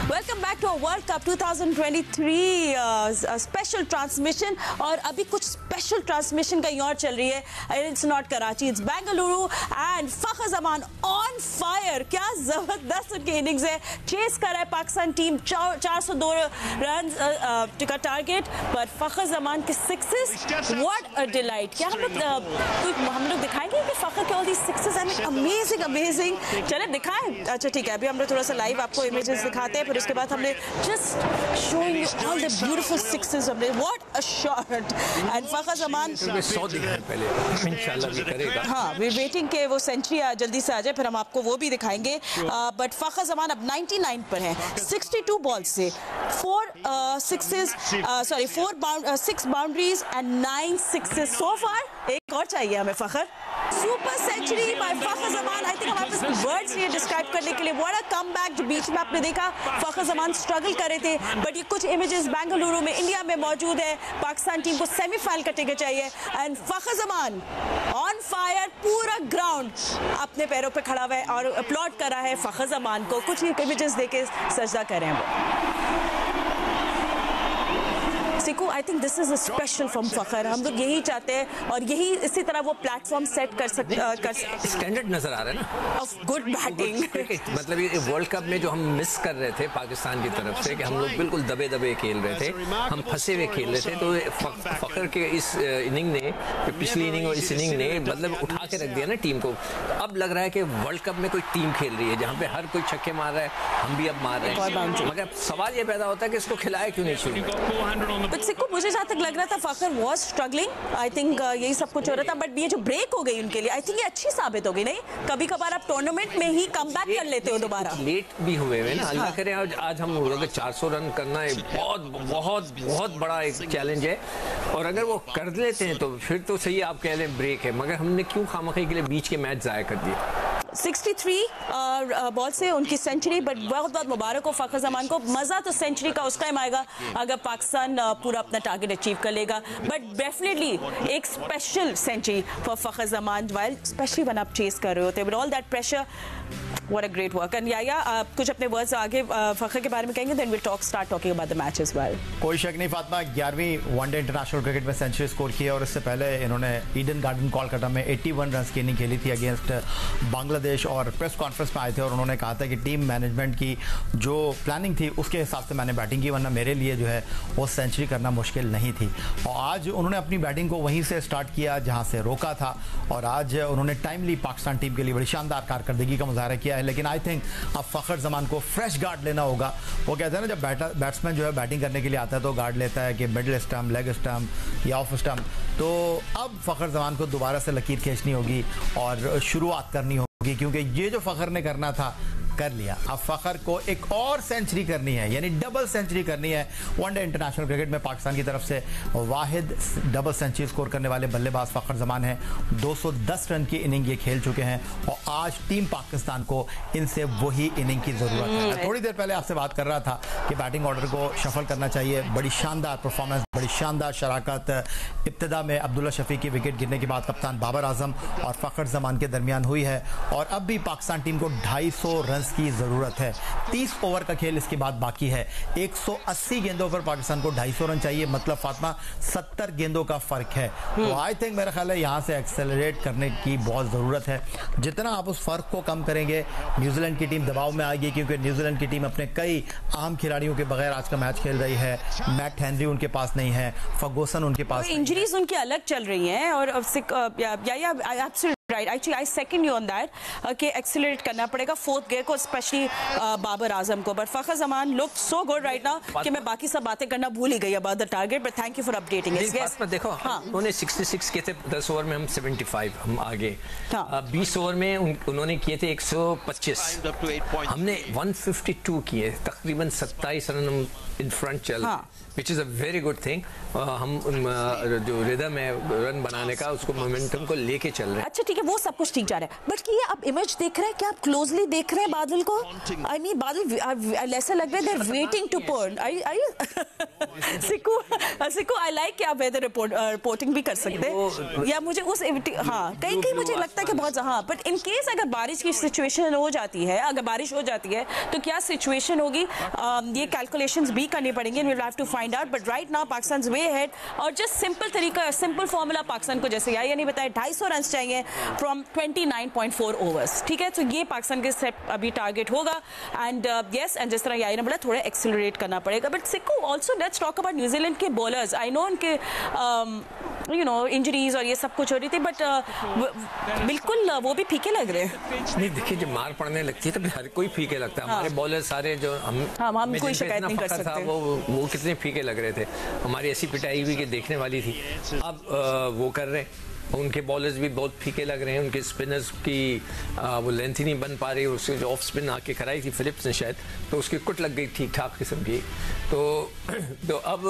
Welcome back to world cup 2023 special transmission. और अभी कुछ स्पेशल ट्रांसमिशन कहीं और चल रही है। It's not Karachi, it's Bengaluru and Fakhar Zaman on fire. क्या जबरदस्त उनकी इनिंग्स है। चेस कर रहा है पाकिस्तान टीम 402 रन का टारगेट, पर फखर जमान के सिक्सेस, व्हाट अ डिलाइट। क्या हम लोग दिखाएंगे कि फखर के all the sixes I mean amazing. चले दिखाएं। अच्छा ठीक है, अभी हम लोग थोड़ा सा लाइव आपको इमेजेस दिखाते हैं, फिर उसके बाद हमने just showing you all the beautiful sixes. हमने व्हाट अ शॉट एंड फखर जमान 100 दिखाएं पहले, इंशाल्लाह भी करेगा। हाँ, वी वेटिंग के वो सेंचुरी जल्दी से आ जाए, फिर हम आपको वो भी दिखाएंगे। बट फखर जमान अब 99 पर है 62 बॉल से, 6 boundaries and 9 sixes so far. एक और चाहिए हमें Fakhar. Super century by Fakhar Zaman. I think हमारे पास वर्ड्स नहीं डिस्क्राइब करने के लिए। What a comeback. जो बीच में आपने देखा फखर जमान स्ट्रगल कर रहे थे, बट ये कुछ इमेजेस बेंगलुरु में, इंडिया में मौजूद है। पाकिस्तान टीम को सेमीफाइनल का टिकट चाहिए and Fakhar Zaman on fire. पूरा ग्राउंड अपने पैरों पे खड़ा हुआ है और अपलॉड कर रहा है फखर जमान को। कुछ इमेजेस देके सजदा करें हम। सिकू, I think this is a special from Fakhar. हम लोग यही चाहते हैं और यही इसी तरह वो प्लेटफॉर्म सेट कर स्टैंडर्ड नजर आ रहा है ना ऑफ गुड बैटिंग। मतलब ये वर्ल्ड कप में जो हम मिस कर रहे थे पाकिस्तान की तरफ से, कि हम लोग बिल्कुल दबे दबे खेल रहे थे, हम फंसे हुए खेल रहे थे, तो फखर के इस इनिंग ने, पिछली इनिंग और इस इनिंग ने मतलब उठा के रख दिया ना टीम को। अब लग रहा है कि वर्ल्ड कप में कोई टीम खेल रही है जहाँ पे हर कोई छक्के मार रहा है, हम भी अब मार रहे हैं। मगर सवाल ये पैदा होता है कि इसको खिलाया क्यों नहीं शुरू। सिक्कू, मुझे जहाँ तक लग रहा था फखर वाज स्ट्रगलिंग। आई थिंक यही सब कुछ हो रहा था, बट ये जो ब्रेक हो गई उनके लिए, आई थिंक ये अच्छी साबित हो गई। नहीं, कभी कभार आप टूर्नामेंट में ही कम बैक कर लेते हो दोबारा। लेट भी हुए हैं ना, अल्लाह करे आज हम लोग 400 रन करना है, बहुत बहुत बहुत बड़ा एक चैलेंज है। और अगर वो कर लेते हैं तो फिर तो सही, आप कह लें ब्रेक है, मगर हमने क्यों खामखी के लिए बीच के मैच जाया कर दिए। 63 बॉल से उनकी सेंचुरी, बट बहुत बहुत मुबारक हो फखर जमान को। मजा तो सेंचुरी का उसका ही आएगा अगर पाकिस्तान पूरा अपना टारगेट अचीव कर लेगा। बट डेफिनेटली एक special century for Fakhar Zaman, while specially when आप चेस कर रहे होते, with all that pressure. What a great work. And या कुछ अपने वर्ड्स आगे फखर के बारे में कहेंगे, then we start talking about the match as well. कोई शक नहीं, फातिमा 11वीं वनडे इंटरनेशनल क्रिकेट में सेंचुरी स्कोर की है और इससे पहले इन्होंने ईडन गार्डन कोलकाता में 81 रन की इनिंग खेली थी अगेंस्ट बांग्लादेश। और प्रेस कॉन्फ्रेंस में आए थे और उन्होंने कहा था कि टीम मैनेजमेंट की जो प्लानिंग थी उसके हिसाब से मैंने बैटिंग की, वरना मेरे लिए जो है वो सेंचुरी करना मुश्किल नहीं थी। और आज उन्होंने अपनी बैटिंग को वहीं से स्टार्ट किया जहां से रोका था, और आज उन्होंने टाइमली पाकिस्तान टीम के लिए बड़ी शानदार कारकर्दगी का मुजाहरा किया है। लेकिन आई थिंक अब फखर जमान को फ्रेश गार्ड लेना होगा। वो कहते हैं ना, जब बैट्समैन जो है बैटिंग करने के लिए आता है तो गार्ड लेता है कि मिडिल स्टम्प, लेग स्टम्प या ऑफ स्टम्प। तो अब फखर जमान को दोबारा से लकीर खींचनी होगी और शुरुआत करनी होगी, क्योंकि ये जो फखर ने करना था कर लिया। अब फखर को एक और सेंचुरी करनी है, यानी डबल सेंचुरी करनी है। वनडे इंटरनेशनल क्रिकेट में पाकिस्तान की तरफ से वाहिद डबल सेंचुरी स्कोर करने वाले बल्लेबाज फखर जमान हैं। 210 रन की इनिंग ये खेल चुके हैं और आज टीम पाकिस्तान को इनसे वही इनिंग की जरूरत है। मैं थोड़ी देर पहले आपसे बात कर रहा था कि बैटिंग ऑर्डर को शफल करना चाहिए। बड़ी शानदार परफॉर्मेंस, बड़ी शानदार शराकत। इब्तिदा में अब्दुल्ला शफी की विकेट गिरने के बाद कप्तान बाबर आजम और फखर जमान के दरमियान हुई है, और अब भी पाकिस्तान टीम को 250 रन की जरूरत है। 30 ओवर का खेल इसके बाद बाकी है। 180 गेंदों पर पाकिस्तान को 250 रन चाहिए, मतलब फातिमा 70 गेंदों का फर्क है। तो आई थिंक मेरा ख्याल है यहां से एक्सेलरेट करने की बहुत जरूरत है। जितना आप उस फर्क को कम करेंगे, न्यूजीलैंड की टीम दबाव में आएगी, क्योंकि न्यूजीलैंड की टीम अपने कई अहम खिलाड़ियों के बगैर आज का मैच खेल रही है। मैट हेनरी उनके पास नहीं है, फर्गूसन उनके पास, इंजरीज उनकी अलग चल रही हैं। और right, actually I second you on that कि एक्सेलरेट करना पड़ेगा फोर्थ गियर को, स्पेशली बाबर आजम को। But Fakhar Zaman look so good right now कि मैं बाकी सब बातें करना भूल ही गई about the target. But thank you for updating इस। देखो, उन्होंने 66 किए थे, 10 ओवर में हम 75, हम आगे। 20 ओवर में उन्होंने किए थे 125, हमने 152 किए, तकरीबन 27 रन इन फ्रंट चल, which is a very good thing. हम जो रिदम है रन बनाने का, उसको मोमेंटम को लेके चल रहे हैं। अच्छा ठीक ठीक है, वो सब कुछ ठीक जा रहा है, बट ये आप इमेज देख रहे हैं, क्या आप क्लोजली देख रहे हैं बादल को? आई मीन बादल ऐसा लग रहा है they're waiting to pour. Sikku I like कि आप वेदर रिपोर्टिंग भी कर सकते हैं, या मुझे उस हाँ कहीं मुझे लगता है कि बहुत हाँ, बट इन केस अगर बारिश की सिचुएशन हो जाती है, अगर बारिश हो जाती है तो क्या सिचुएशन होगी, ये कैलकुलेशंस भी करनी पड़ेंगे, we'll have to find out, but right now Pakistan way ahead. और जस्ट सिंपल तरीका, सिंपल फॉर्मूला पाकिस्तान को जैसे या नहीं बताया, 250 रन चाहिए फ्रॉम 29.4 ओवर्स, ठीक है, तो ये पाकिस्तान के सेट अभी टारगेट होगा, एंड यस, एंड जिस तरह यार ने बोला थोड़ा एक्सेलरेट करना पड़ेगा, but Sikku also let's talk about New Zealand के बॉलर्स, आई नो उनके इंजरीज और ये सब कुछ हो रही थी, बट बिल्कुल वो भी फीके लग रहे हैं। नहीं देखिए, जब मार पड़ने लगती है तब हर कोई फीके लगता है, हमारे बॉलर सारे जो हम कोई शिकायत नहीं कर सकते, वो कितने फीके लग रहे थे, हमारी ऐसी पिटाई हुई कि देखने वाली थी। अब वो कर रहे हैं, उनके बॉलर्स भी बहुत फीके लग रहे हैं, उनके स्पिनर्स की वो लेंथ ही नहीं बन पा रही, उससे जो ऑफ स्पिन आके कराई थी फिलिप्स ने शायद, तो उसकी कुट लग गई ठीक ठाक किस्म की। तो अब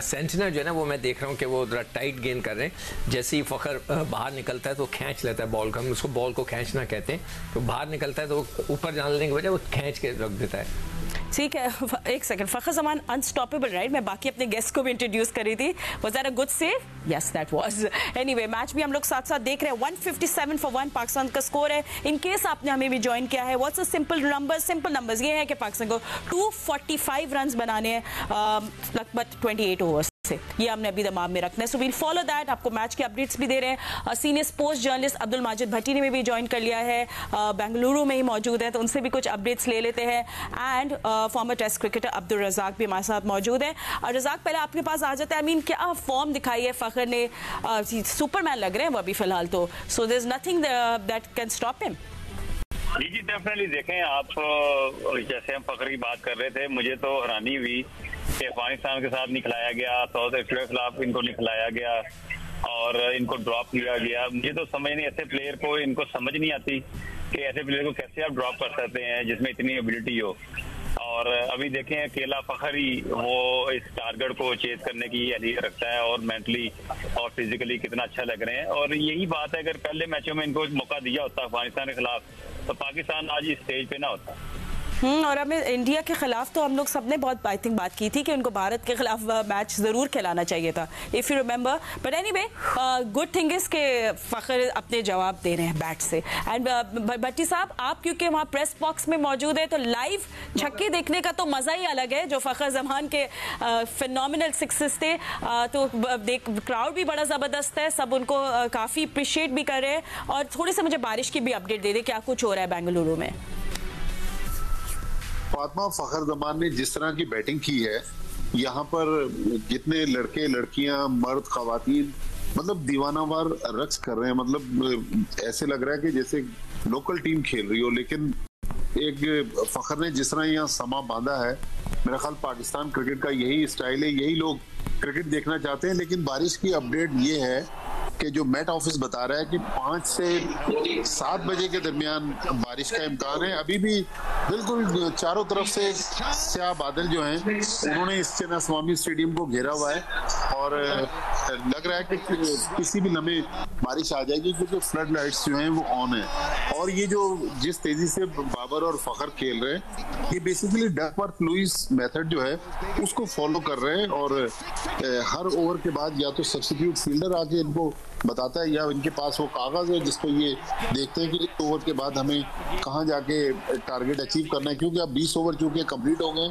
सेंटिनर जो है ना, वो मैं देख रहा हूँ कि वो जरा टाइट गेंद कर रहे हैं, जैसे ही फखर बाहर निकलता है तो खींच लेता है बॉल को, हम उसको बॉल को खींचना कहते हैं, तो बाहर निकलता है तो ऊपर जाने लेने के बजाय वो खींच के रख देता है। ठीक है, एक सेकंड, फखर जमान अनस्टॉपेबल राइट, मैं बाकी अपने गेस्ट को भी इंट्रोड्यूस करी थी, was that a good save? Yes that was. Anyway match भी हम लोग साथ साथ देख रहे हैं, 157 for 1 पाकिस्तान का स्कोर है। इन केस आपने हमें भी ज्वाइन किया है, व्हाट्स अ सिंपल नंबर्स ये है कि पाकिस्तान को 245 रन बनाने हैं लगभग 28 ओवर्स से, ये हमने अभी दिमाग में रखना है, सो वील फॉलो दैट। आपको मैच के अपडेट्स भी दे रहे हैं, senior sports journalist Abdul Majid Bhatti ने भी ज्वाइन कर लिया है, बेंगलुरु में ही मौजूद है, तो उनसे भी कुछ अपडेट्स ले लेते हैं, and former test cricketer Abdul Razzaq भी हमारे साथ मौजूद है। और रज़ाक पहले आपके पास आ जाता है, आई मीन क्या फॉर्म दिखाई है फखर ने, सुपरमैन लग रहे हैं वो अभी फिलहाल तो, so there is nothing that can stop him. जी डेफिनेटली देखें आप, जैसे हम फखर की बात कर रहे थे, मुझे तो हैरानी हुई कि अफगानिस्तान के साथ नहीं खिलाया गया, साउथ अफ्रीका के खिलाफ इनको नहीं खिलाया गया और इनको ड्रॉप किया गया। मुझे तो समझ नहीं, ऐसे प्लेयर को इनको समझ नहीं आती कि ऐसे प्लेयर को कैसे आप ड्रॉप कर सकते हैं जिसमें इतनी एबिलिटी हो। और अभी देखें अकेला फखर ही वो इस टारगेट को चेज करने की एलिया रखता है, और मेंटली और फिजिकली कितना अच्छा लग रहे हैं। और यही बात है, अगर पहले मैचों में इनको मौका दिया होता अफगानिस्तान के खिलाफ तो पाकिस्तान आज इस स्टेज पे ना होता। और हमें इंडिया के खिलाफ तो हम लोग सबने बहुत आई थिंक बात की थी कि उनको भारत के खिलाफ मैच जरूर खिलाना चाहिए था, if you remember, but anyway good thing is के फखर अपने जवाब दे रहे हैं बैट से। एंड भट्टी साहब, आप क्योंकि वहाँ प्रेस बॉक्स में मौजूद है, तो लाइव छक्के देखने का तो मजा ही अलग है, जो फखर जमान के फिनोमिनल सिक्सेस थे, तो क्राउड भी बड़ा जबरदस्त है, सब उनको काफी अप्रिशिएट भी कर रहे हैं। और थोड़ी सी मुझे बारिश की भी अपडेट दे दे, क्या कुछ हो रहा है बेंगलुरु में? फातिमा, फखर जमान ने जिस तरह की बैटिंग की है, यहाँ पर जितने लड़के लड़कियां मर्द खवातीन मतलब दीवानावार रक्स कर रहे हैं, मतलब ऐसे लग रहा है कि जैसे लोकल टीम खेल रही हो। लेकिन एक फखर ने जिस तरह यहाँ समा बांधा है, मेरा ख्याल पाकिस्तान क्रिकेट का यही स्टाइल है, यही लोग क्रिकेट देखना चाहते हैं। लेकिन बारिश की अपडेट ये है कि जो मैट ऑफिस बता रहा है कि 5 से 7 बजे के दरमियान बारिश का इम्कान है। अभी भी बिल्कुल चारों तरफ से स्याह बादल जो हैं उन्होंने इस चिन्नास्वामी स्टेडियम को घेरा हुआ है, और लग रहा है कि किसी भी लम्हे बारिश आ जाएगी, क्योंकि फ्लड लाइट्स जो हैं वो ऑन है। और ये जो जिस तेजी से बाबर और फखर खेल रहे हैं, ये बेसिकली डकवर्थ लुइस मेथड जो है उसको फॉलो कर रहे हैं, और हर ओवर के बाद या तो सब्स्टिट्यूट फील्डर आके इनको बताता है, या इनके पास वो कागज है जिसपे ये देखते हैं कि एक ओवर के बाद हमें कहाँ जाके टारगेट अचीव करना है। क्योंकि अब 20 ओवर चूंकि कंप्लीट हो गए,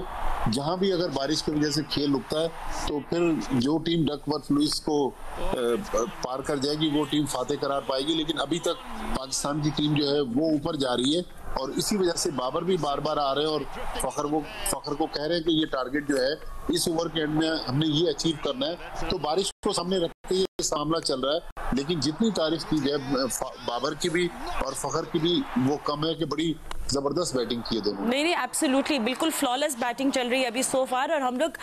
जहां भी अगर बारिश की वजह से खेल रुकता है तो फिर जो टीम डकवर्थ लुइस को पार कर जाएगी वो टीम फातेह करार पाएगी। लेकिन अभी तक पाकिस्तान की टीम जो है वो ऊपर जा रही है, और इसी वजह से बाबर भी बार बार आ रहे हैं और फखर को कह रहे हैं कि ये टारगेट जो है इस ओवर के एंड में हमने ये अचीव करना है। तो बारिश को सामने रख के ये मामला चल रहा है। लेकिन जितनी तारीफ की जाए बाबर की भी और फखर की भी, वो कम है कि बड़ी जबरदस्त बैटिंग की है दोनों। नहीं एब्सोल्युटली, बिल्कुल फ्लॉलेस बैटिंग चल रही है अभी सो फार। और हम लोग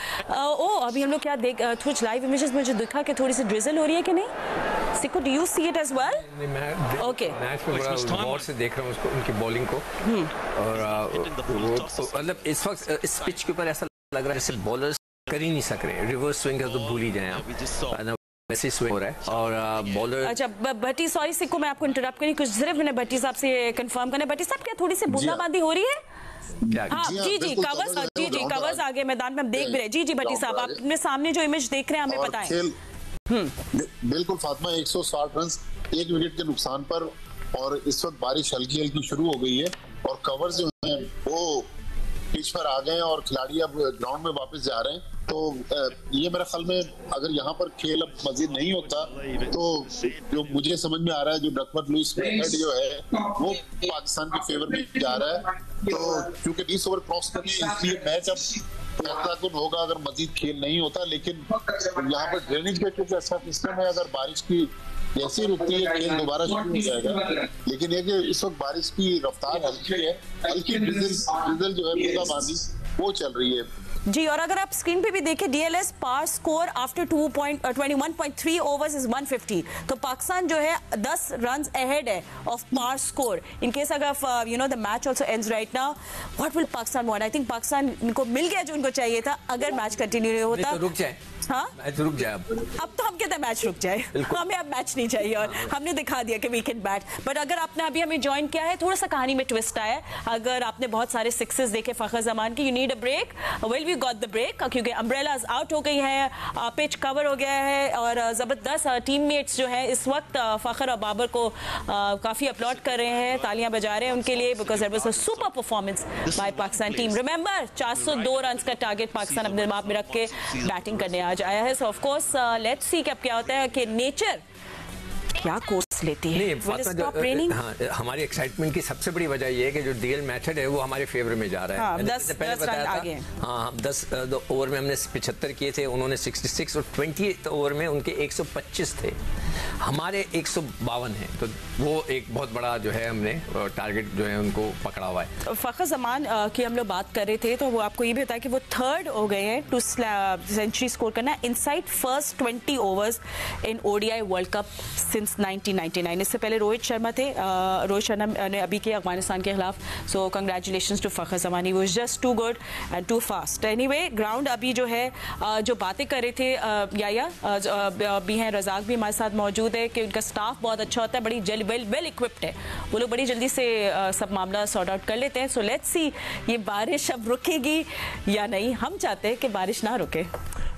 अभी हम लोग क्या देख, कुछ लाइव इमेजेस मुझे दिखा कि थोड़ी सी ड्रिजल हो रही है कि नहीं? Sikku, do you see it as well? Okay, match में बड़ा गौर से देख रहा हूँ उसको, उनकी बॉलिंग को, और वो मतलब इस वक्त इस पिच के ऊपर ऐसा लग रहा है जैसे बॉलर्स कर ही नहीं सक रहे, रिवर्स स्विंग है तो भूल ही जाए आप। मैसी स्विंग हो रहा है और बॉलर। अच्छा भट्टी, सॉरी सिक्को मैं आपको इंटरप्ट करी, कुछ सिर्फ मैंने भट्टी साहब से कंफर्म करना है। भट्टी साहब क्या थोड़ी सी बूंदाबांदी हो रही है? हाँ जी कवर्स आगे मैदान में हम देख भी रहे। जी भट्टी साहब, आप अपने सामने जो इमेज देख रहे हैं हमें बताएं। बिल्कुल फातिमा, 160 रन 1 विकेट के नुकसान पर, और इस वक्त बारिश हल्की हल्की शुरू हो गई है और कवर जो है वो पिच पर आ गए और खिलाड़ी अब ग्राउंड में वापस जा रहे हैं। तो ये मेरे ख्याल में अगर यहाँ पर खेल अब मजीद नहीं होता तो जो मुझे समझ में आ रहा है, जो डकवर्थ लुईस जो है वो पाकिस्तान के फेवर में जा रहा है। तो क्योंकि 20 ओवर क्रॉस करने, इसलिए मैच अब फैसला होगा अगर मजीद खेल नहीं होता। लेकिन यहाँ पर ड्रेनेज का कुछ ऐसा सिस्टम है, अगर बारिश की जैसे रुकती है खेल दोबारा शुरू हो जाएगा। लेकिन ये कि इस वक्त बारिश की रफ्तार हल्की है, हल्की ड्रिजल जो है बूंदाबांदी वो चल रही है जी। और अगर आप स्क्रीन पे भी देखें, DLS par score after 21.3 overs is 150। तो पाकिस्तान जो है 10 रन अहेड है of par score. In case अगर you know the match also ends right now, what will Pakistan want? I think Pakistan को मिल गया जो उनको चाहिए था। अगर मैच कंटिन्यू नहीं होता तो रुक जाए। हाँ मैच रुक जाए अब तो हम कहते हैं मैच रुक जाए, हमें अब मैच नहीं चाहिए और हमने दिखा दिया कि वी कैन बैट। बट अगर आपने अभी हमें ज्वाइन किया है, थोड़ा सा कहानी में ट्विस्ट आया। अगर आपने बहुत सारे सिक्सेस देखे फखर जमान की, you need a break, well we got the break, क्योंकि अम्ब्रेलाज आउट हो गई है, पिच कवर हो गया है और जबरदस्त टीममेट्स जो है इस वक्त फखर और बाबर को काफी अपलॉड कर रहे हैं, तालियां बजा रहे हैं उनके लिए, because there was a super performance by Pakistan team. Remember 402 run का टारगेट पाकिस्तान अपने दिमाग में रख के बैटिंग करने आज आया है। सो ऑफ कोर्स लेट्स सी क्या होता है कि नेचर क्या कोर्स लेती है। हाँ, हमारी एक्साइटमेंट की सबसे बड़ी वजह यह है कि जो डीएल मेथड है वो हमारे फेवर में जा रहा है। हाँ, 10 रन आगे हैं। हाँ, 10 ओवर में हमने 75 किए थे, उन्होंने 66 और 20 ओवर में उनके 125 थे, हमारे 152 हैं। तो वो एक बहुत बड़ा जो है हमने टारगेट जो है उनको पकड़ा हुआ है। फखर जमान की हम लोग बात कर रहे थे, तो वो आपको ये भी बताया कि वो 3rd हो गए हैं टू सेंचुरी स्कोर करना inside first 20 overs in ODI world cup since 1999। इससे पहले रोहित शर्मा थे, रोहित शर्मा ने अभी किया अफगानिस्तान के खिलाफ। So congratulations to Fakhar Zaman, he was just too good and too fast. Anyway ground अभी जो है जो बातें कर रहे थे या भी हैं, रजाक भी हमारे साथ मौजूद है कि उनका स्टाफ बहुत अच्छा होता है, बड़ी वेल इक्विप्ड है, वो लोग बड़ी जल्दी से सब मामला सॉर्ट आउट कर लेते हैं। सो लेट्स सी ये बारिश अब रुकेगी या नहीं। हम चाहते हैं कि बारिश ना रुके।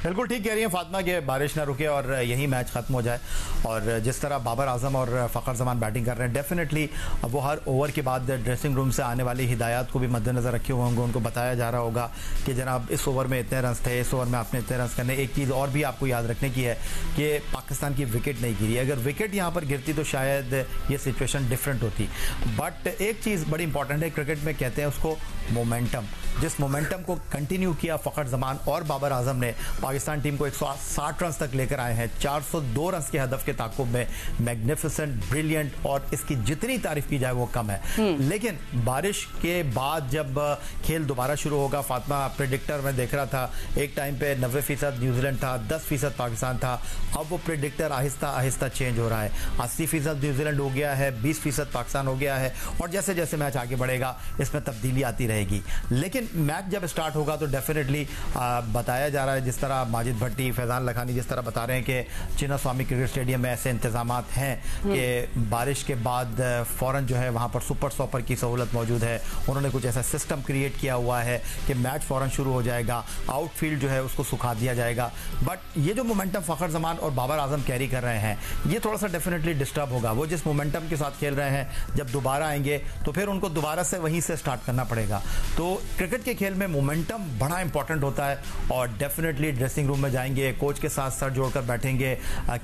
बिल्कुल ठीक कह रही है फातिमा कि बारिश ना रुके और यही मैच खत्म हो जाए। और जिस तरह बाबर आजम और फखर जमान बैटिंग कर रहे हैं, डेफिनेटली वो हर ओवर के बाद ड्रेसिंग रूम से आने वाली हिदायत को भी मद्देनजर रखे हुए होंगे, उनको बताया जा रहा होगा कि जनाब इस ओवर में इतने रन थे, इस ओवर में आपने इतने रन करने। एक चीज़ और भी आपको याद रखने की है कि पाकिस्तान की विकेट नहीं गिरी, अगर विकेट यहाँ पर गिरती तो शायद ये सिचुएशन डिफरेंट होती। बट एक चीज़ बड़ी इंपॉर्टेंट है क्रिकेट में, कहते हैं उसको मोमेंटम। जिस मोमेंटम को कंटिन्यू किया फखर जमान और बाबर आजम ने, पाकिस्तान टीम को 160 रन तक लेकर आए हैं, 402 रन के हदफ के ताकुब में। मैग्निफिसेंट, ब्रिलियंट, और इसकी जितनी तारीफ की जाए वो कम है। लेकिन बारिश के बाद जब खेल दोबारा शुरू होगा, फातिमा प्रेडिक्टर में देख रहा था एक टाइम पे 90% न्यूजीलैंड था, 10% पाकिस्तान था। अब वो प्रेडिक्टर आहिस्ता आहिस्ता चेंज हो रहा है, 80% न्यूजीलैंड हो गया है, 20% पाकिस्तान हो गया है। और जैसे जैसे मैच आगे बढ़ेगा इसमें तब्दीली आती रहेगी। लेकिन मैच जब स्टार्ट होगा तो डेफिनेटली बताया जा रहा है, जिस तरह माजिद भट्टी, फैजान लखानी जिस तरह बता रहे हैं कि चिन्नास्वामी क्रिकेट स्टेडियम में ऐसे इंतजामात हैं कि बारिश के बाद फौरन जो है वहां पर सुपर स्टॉपर की सहूलत मौजूद है। उन्होंने कुछ ऐसा सिस्टम क्रिएट किया हुआ है कि मैच फौरन शुरू हो जाएगा, आउटफील्ड जो है उसको सुखा दिया जाएगा। बट ये जो मोमेंटम फखर जमान और बाबर आजम कैरी कर रहे हैं, ये थोड़ा सा डेफिनेटली डिस्टर्ब होगा। वो जिस मोमेंटम के साथ खेल रहे हैं, जब दोबारा आएंगे तो फिर उनको दोबारा से वहीं से स्टार्ट करना पड़ेगा। तो क्रिकेट के खेल में मोमेंटम बड़ा इंपॉर्टेंट होता है और डेफिनेटली ड्रेसिंग रूम में जाएंगे, कोच के साथ सर जोड़कर बैठेंगे।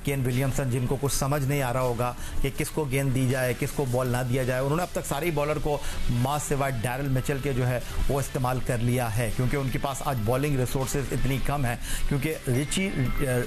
केन विलियमसन, जिनको कुछ समझ नहीं आ रहा होगा कि किसको गेंद दी जाए, किसको बॉल ना दिया जाए, उन्होंने अब तक सारे बॉलर को मास सिवाय डैरल मिचेल के जो है वो इस्तेमाल कर लिया है, क्योंकि उनके पास आज बॉलिंग रिसोर्सेज इतनी कम है, क्योंकि रिची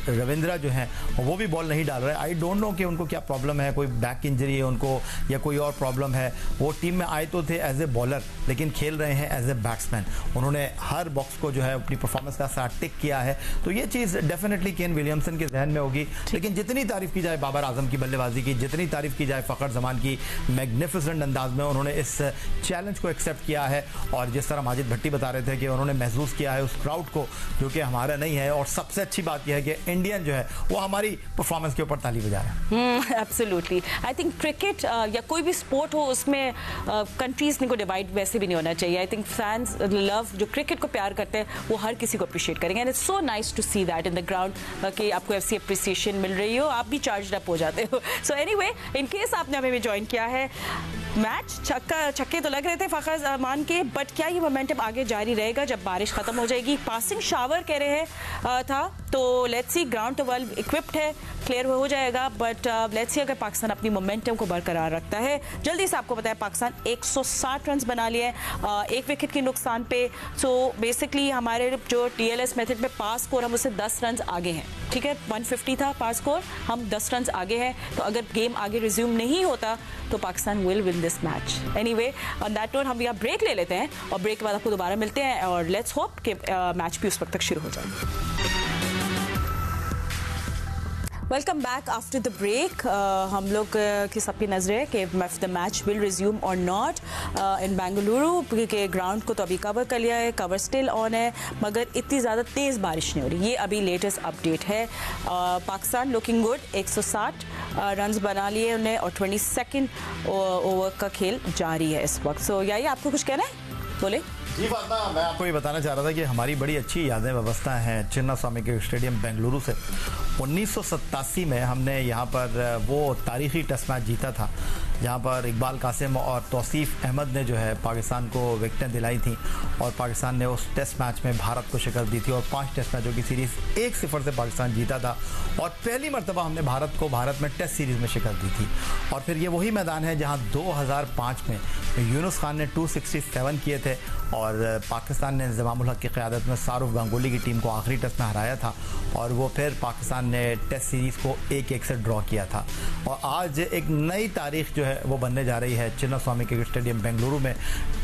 रविंद्रा जो है वो भी बॉल नहीं डाल रहे। आई डोंट नो कि उनको क्या प्रॉब्लम है, कोई बैक इंजरी है उनको या कोई और प्रॉब्लम है। वो टीम में आए तो थे एज ए बॉलर, लेकिन खेल रहे हैं एज ए बैट्समैन। बैट्समैन, उन्होंने हर बॉक्स को जो है अपनी परफॉर्मेंस का साथ टिक किया है, तो ये चीज़ डेफिनेटली केन विलियमसन के जहन में होगी। लेकिन जितनी तारीफ की जाए बाबर आजम की बल्लेबाजी की, जितनी तारीफ की जाए फ़खर जमान की मैग्निफिसेंट अंदाज में उन्होंने इस चैलेंज को एक्सेप्ट किया है, और जिस तरह माजिद भट्टी बता रहे थे कि उन्होंने महसूस किया है उस क्राउड को जो कि हमारा नहीं है, और सबसे अच्छी बात यह है कि इंडियन जो है वो हमारी परफॉर्मेंस के ऊपर ताली बजा रहे हैं। एब्सोल्युटली। आई थिंक क्रिकेट या कोई भी स्पोर्ट हो उसमें कंट्रीज को डिवाइड वैसे भी नहीं होना चाहिए। आई थिंक फैंस लव जो क्रिकेट को प्यार करते हैं वो हर किसी को अप्रिशिएट करेंगे, and it's so nice to see that in the ground कि आपको ऐसी अप्रिसिएशन मिल रही हो, आप भी चार्ज अप हो जाते हो। सो एनीवे, इन केस आपने हमें भी ज्वाइन किया है, मैच छक्के तो लग रहे थे फ़खर जमान के, बट क्या ये मोमेंटम आगे जारी रहेगा जब बारिश खत्म हो जाएगी? पासिंग शावर कह रहे हैं था, तो लेट्स सी, ग्राउंड तो वेल इक्विप्ड है, क्लियर हो जाएगा, बट लेट्स सी अगर पाकिस्तान अपनी मोमेंटम को बरकरार रखता है। जल्दी से आपको बताया पाकिस्तान 160 रन बना लिए एक विकेट के नुकसान पे। सो बेसिकली हमारे जो TLS मेथड में पास स्कोर हम उससे 10 रन आगे हैं, ठीक है, 150 था पास स्कोर, हम 10 रन आगे हैं। तो अगर गेम आगे रिज्यूम नहीं होता तो Pakistan will win this match. Anyway, on that note हम यहाँ ब्रेक ले लेते हैं, और ब्रेक के बाद आपको दोबारा मिलते हैं, और लेट्स होप कि मैच भी उस वक्त तक शुरू हो जाए। Welcome back after the break. हम लोग की सबकी नज़र है कि द मैच विल रिज्यूम और नॉट इन बेंगलुरु, क्योंकि ग्राउंड को तो अभी कवर कर लिया है, कवर स्टिल ऑन है, मगर इतनी ज़्यादा तेज़ बारिश नहीं हो रही। ये अभी लेटेस्ट अपडेट है। पाकिस्तान लुकिंग गुड, 160 रन बना लिए उन्हें, और 22nd ओवर का खेल जारी है इस वक्त। सो यही आपको कुछ कहना है, बोले जी फातिमा। मैं आपको ये बताना चाह रहा था कि हमारी बड़ी अच्छी यादें व्यवस्था हैं चिन्नास्वामी के स्टेडियम बेंगलुरु से। 1987 में हमने यहाँ पर वो तारीखी टेस्ट मैच जीता था जहाँ पर इकबाल कासिम और तौसीफ अहमद ने जो है पाकिस्तान को विकेटें दिलाई थी, और पाकिस्तान ने उस टेस्ट मैच में भारत को शिकस्त दी थी, और 5 टेस्ट मैचों की सीरीज़ 1-0 से पाकिस्तान जीता था, और पहली मरतबा हमने भारत में टेस्ट सीरीज़ में शिकस्त दी थी। और फिर ये वही मैदान है जहाँ 2005 में यूनुस खान ने 267 किए थे, और पाकिस्तान ने इंज़मामुल हक की क़यादत में शाहरुख गांगुली की टीम को आखिरी टेस्ट में हराया था, और वो फिर पाकिस्तान ने टेस्ट सीरीज़ को 1-1 से ड्रॉ किया था। और आज एक नई तारीख जो है वो बनने जा रही है चिन्नास्वामी क्रिकेट स्टेडियम बेंगलुरु में।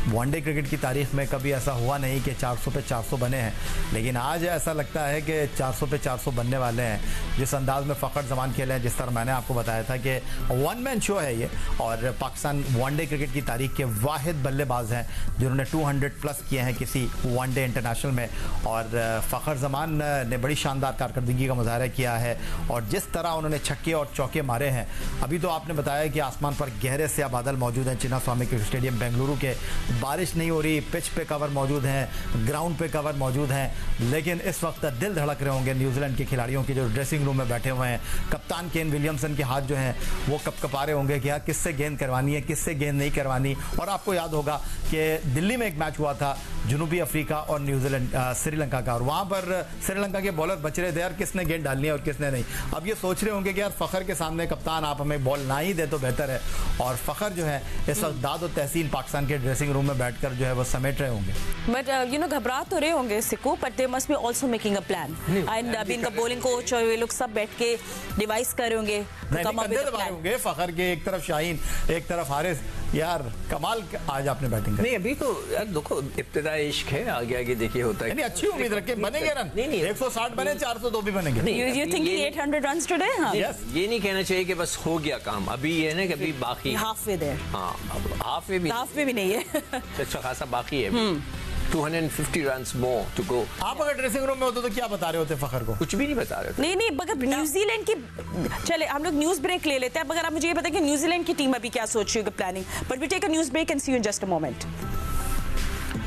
वनडे क्रिकेट की तारीख में कभी ऐसा हुआ नहीं कि 400 पे 400 बने हैं, लेकिन आज ऐसा लगता है कि 400 पे 400 बनने वाले हैं। जिस अंदाज में फ़खर जमान खेले हैं, जिस तरह मैंने आपको बताया था कि वन मैन शो है ये, और पाकिस्तान वनडे क्रिकेट की तारीख के वाहिद बल्लेबाज हैं जिन्होंने 200+ किए हैं किसी वनडे इंटरनेशनल में, और फ़खर जमान ने बड़ी शानदार कारकर्दगी का मुजाहरा किया है, और जिस तरह उन्होंने छक्के और चौके मारे हैं। अभी तो आपने बताया कि आसमान पर गहरे से बादल मौजूद हैं चिन्नास्वामी क्रिकेट स्टेडियम बेंगलुरु के, बारिश नहीं हो रही, पिच पे कवर मौजूद हैं, ग्राउंड पे कवर मौजूद हैं, लेकिन इस वक्त दिल धड़क रहे होंगे न्यूजीलैंड के खिलाड़ियों के जो ड्रेसिंग रूम में बैठे हुए हैं। कप्तान केन विलियमसन के हाथ जो हैं वो कपकपा रहे होंगे कि यार किससे गेंद करवानी है, किससे गेंद नहीं करवानी। और आपको याद होगा कि दिल्ली में एक मैच हुआ था जनूबी अफ्रीका और न्यूजीलैंड श्रीलंका का, और वहाँ पर श्रीलंका के बॉलर बच रहे थे यार किसने गेंद डालनी है और किसने नहीं। अब ये सोच रहे होंगे कि यार फ़खर के सामने कप्तान आप हमें बॉल ना ही दे तो बेहतर है, और फ़खर जो है इस वक्त दाद और तहसीन पाकिस्तान के ड्रेसिंग रूम में बैठकर जो है वो समेट रहे होंगे। बट यू नो घबरा तो रहे होंगे सिक्कू, but they must be also making a plan, and अभी इनका बॉलिंग कोच और ये लोग सब बैठ के डिवाइस कर रहे होंगे, होंगे फ़खर के एक तरफ शाहीन एक तरफ हारिस। यार कमाल आज आपने बैटिंग नहीं, अभी तो यार देखो इब्तिदाई इश्क है, आगे आगे देखिए होता है। अच्छी उम्मीद रखे बनेंगे रन, नहीं 160 बने, 402 भी बनेंगे। You thinking 800 runs today? ये नहीं कहना चाहिए कि बस हो गया काम, अभी ये ना कि अभी बाकी halfway there। हाँ, हाफ में भी नहीं है, अच्छा खासा बाकी है। 250 runs more to go। आप अगर ड्रेसिंग रूम में होते तो क्या बता रहे होते फ़खर को? कुछ भी नहीं बता रहे थे। नहीं मगर न्यूजीलैंड की, चले हम लोग न्यूज ब्रेक ले लेते हैं, मगर आप मुझे ये बताएं कि न्यूजीलैंड की टीम अभी क्या सोच रही है planning, but we take a news break and see you in just a moment.